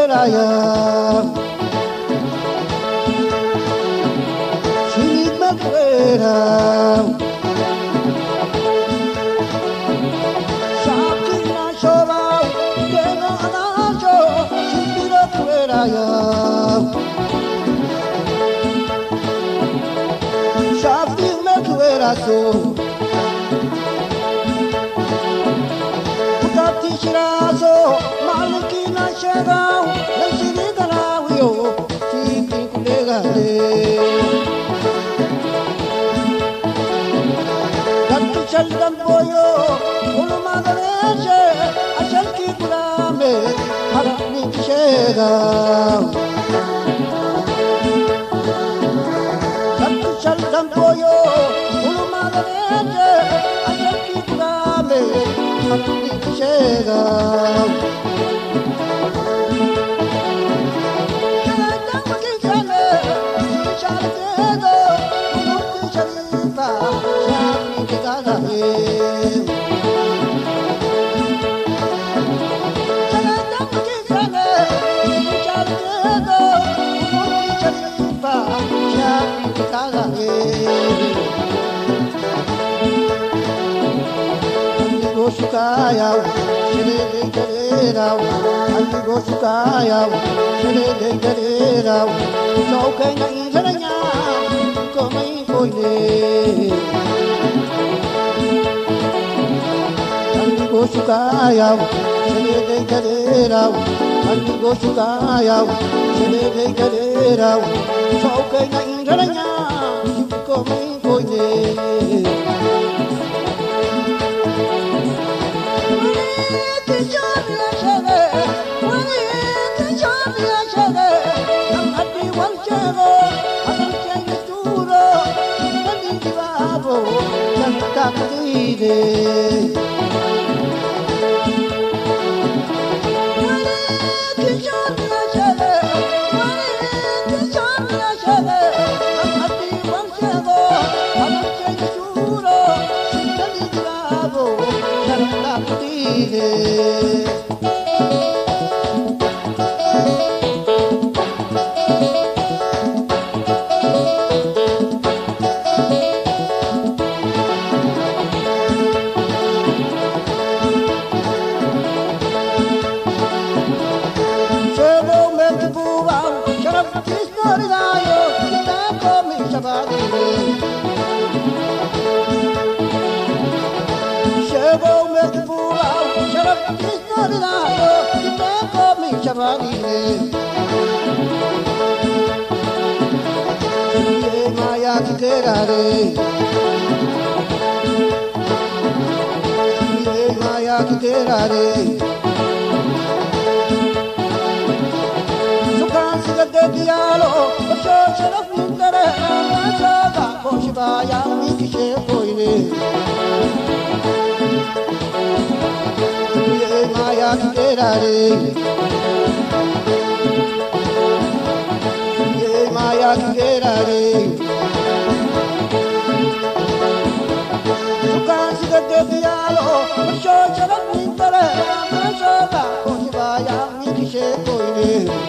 Kueraya Chima Kuera Shakina Shova Kena Anajo Chima Kueraya Shakina Kuera So Shirazo, Malikina Shagao, Lansida Lavio, Chipi Legale. Datu Chaldan Boyo, Ulumadaleche, Achalki Kurame, Harani Shega. Datu Chaldan Boyo, Ulumadaleche, Achalki Kurame, Harani Shega. Sukaya, Shele Galera, Amigo Sukaya, Shele Galera, so can I Galena, come for me. Amigo Sukaya, Shele Galera, Amigo Sukaya, Shele Galera, so can I Galena, come for me. Maya Kiterare, Maya Kiterare, Sukan Siga Dialo, Social of Nindere, Saga, Koshibaya, Mikishe Koine, Maya Kiterare. Maya Kiterare, Sukan Siga Dialo, Social of Nindere, Saga, Koshibaya, Mikishe Koine.